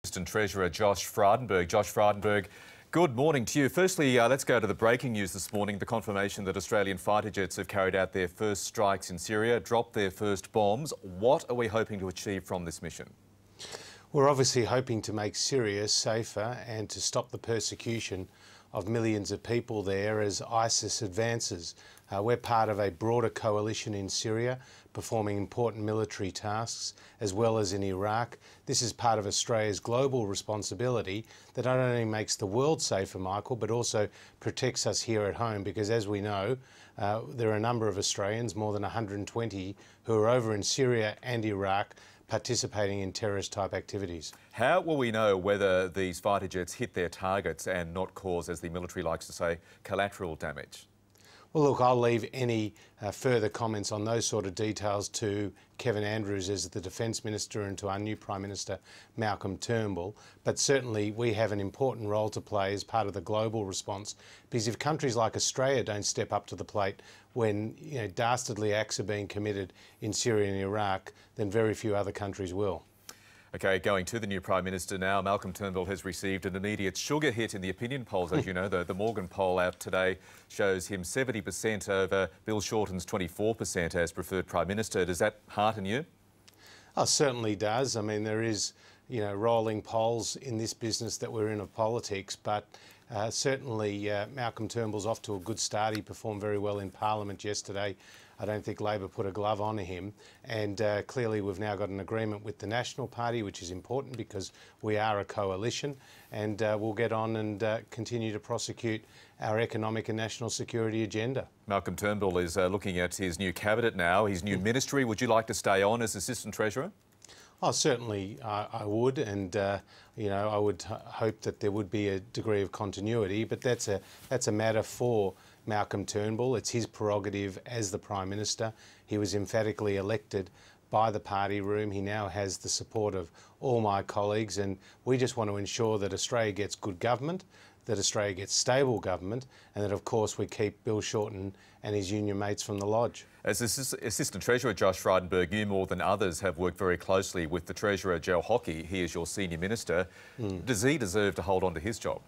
Assistant Treasurer Josh Frydenberg. Josh Frydenberg, good morning to you. Firstly, let's go to the breaking news this morning, the confirmation that Australian fighter jets have carried out their first strikes in Syria, dropped their first bombs. What are we hoping to achieve from this mission? We're obviously hoping to make Syria safer and to stop the persecution of millions of people there as ISIS advances. We're part of a broader coalition in Syria, performing important military tasks, as well as in Iraq. This is part of Australia's global responsibility that not only makes the world safer, Michael, but also protects us here at home, because as we know, there are a number of Australians, more than 120, who are over in Syria and Iraq participating in terrorist-type activities. How will we know whether these fighter jets hit their targets and not cause, as the military likes to say, collateral damage? Well, look, I'll leave any further comments on those sort of details to Kevin Andrews as the Defence Minister and to our new Prime Minister, Malcolm Turnbull. But certainly we have an important role to play as part of the global response, because if countries like Australia don't step up to the plate when dastardly acts are being committed in Syria and Iraq, then very few other countries will. OK, going to the new Prime Minister now, Malcolm Turnbull has received an immediate sugar hit in the opinion polls. As you know, the Morgan poll out today shows him 70% over Bill Shorten's 24% as preferred Prime Minister. Does that hearten you? Oh, certainly does. I mean, there is, rolling polls in this business that we're in of politics, but certainly Malcolm Turnbull's off to a good start. He performed very well in Parliament yesterday. I don't think Labor put a glove on him, and clearly we've now got an agreement with the National Party, which is important because we are a coalition, and we'll get on and continue to prosecute our economic and national security agenda. Malcolm Turnbull is looking at his new cabinet now, his new ministry. Would you like to stay on as Assistant Treasurer? Oh, certainly I would, and I would hope that there would be a degree of continuity, but that's a matter for Malcolm Turnbull. It's his prerogative as the Prime Minister. He was emphatically elected by the party room. He now has the support of all my colleagues, and we just want to ensure that Australia gets good government, that Australia gets stable government, and that, of course, we keep Bill Shorten and his union mates from the lodge. As Assistant Treasurer Josh Frydenberg, you more than others have worked very closely with the Treasurer Joe Hockey. He is your Senior Minister. Does he deserve to hold on to his job?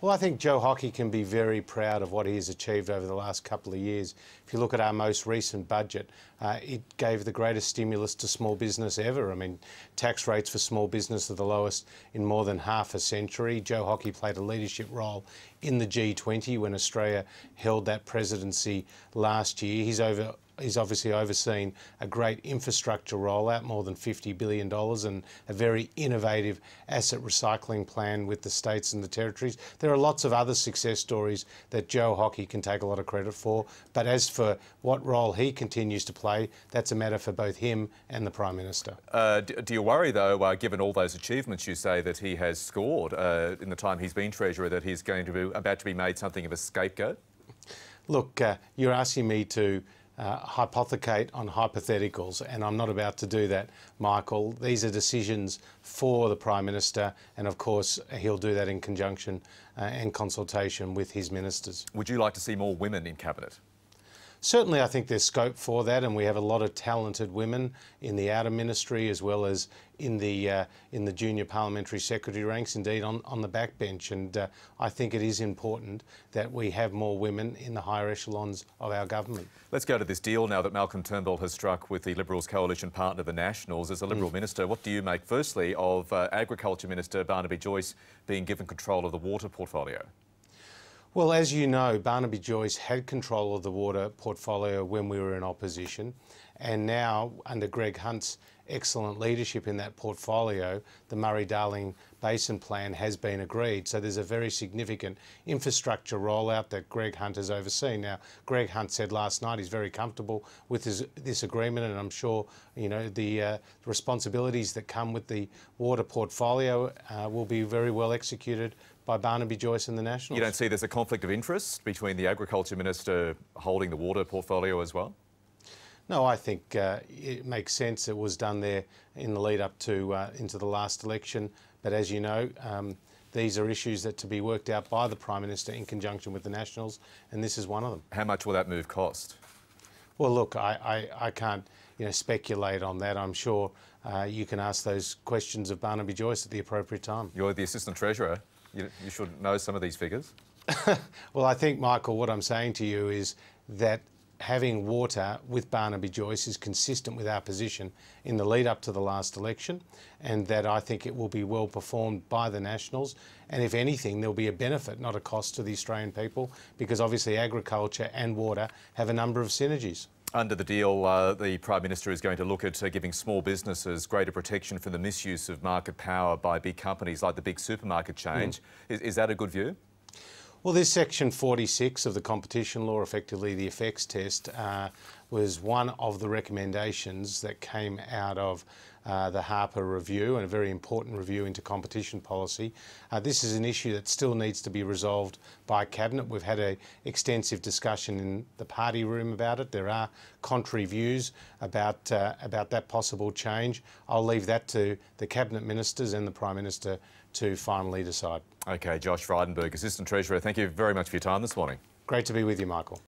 Well, I think Joe Hockey can be very proud of what he has achieved over the last couple of years. If you look at our most recent budget, it gave the greatest stimulus to small business ever. I mean, tax rates for small business are the lowest in more than half a century. Joe Hockey played a leadership role in the G20 when Australia held that presidency last year. He's obviously overseen a great infrastructure rollout, more than $50 billion, and a very innovative asset recycling plan with the states and the territories. There are lots of other success stories that Joe Hockey can take a lot of credit for, but as for what role he continues to play, that's a matter for both him and the Prime Minister. Do you worry, though, given all those achievements you say that he has scored in the time he's been Treasurer, that he's about to be made something of a scapegoat? Look, you're asking me to hypothecate on hypotheticals, and I'm not about to do that, Michael. These are decisions for the Prime Minister, and of course he'll do that in conjunction and consultation with his ministers. Would you like to see more women in Cabinet? Certainly I think there's scope for that, and we have a lot of talented women in the outer ministry as well as in the junior parliamentary secretary ranks, indeed on the backbench. And I think it is important that we have more women in the higher echelons of our government. Let's go to this deal now that Malcolm Turnbull has struck with the Liberals' coalition partner, the Nationals. As a Liberal Minister, what do you make, firstly, of Agriculture Minister Barnaby Joyce being given control of the water portfolio? Well, as you know, Barnaby Joyce had control of the water portfolio when we were in opposition, and now, under Greg Hunt's excellent leadership in that portfolio, the Murray-Darling Basin Plan has been agreed. So there's a very significant infrastructure rollout that Greg Hunt has overseen. Now, Greg Hunt said last night he's very comfortable with this agreement, and I'm sure the responsibilities that come with the water portfolio will be very well executed by Barnaby Joyce and the Nationals. You don't see there's a conflict of interest between the Agriculture Minister holding the water portfolio as well? No, I think it makes sense. It was done there in the lead up to into the last election. But as you know, these are issues that to be worked out by the Prime Minister in conjunction with the Nationals, and this is one of them. How much will that move cost? Well, look, I can't speculate on that. I'm sure you can ask those questions of Barnaby Joyce at the appropriate time. You're the Assistant Treasurer. You should know some of these figures. Well, I think, Michael, what I'm saying to you is that having water with Barnaby Joyce is consistent with our position in the lead up to the last election, and that I think it will be well performed by the Nationals. And if anything, there'll be a benefit, not a cost to the Australian people, because obviously agriculture and water have a number of synergies. Under the deal, the Prime Minister is going to look at giving small businesses greater protection from the misuse of market power by big companies like the big supermarket chains. Is that a good view? Well, this Section 46 of the competition law, effectively the effects test, was one of the recommendations that came out of the Harper review, and a very important review into competition policy. This is an issue that still needs to be resolved by Cabinet. We've had an extensive discussion in the party room about it. There are contrary views about that possible change. I'll leave that to the Cabinet Ministers and the Prime Minister to finally decide. OK, Josh Frydenberg, Assistant Treasurer, thank you very much for your time this morning. Great to be with you, Michael.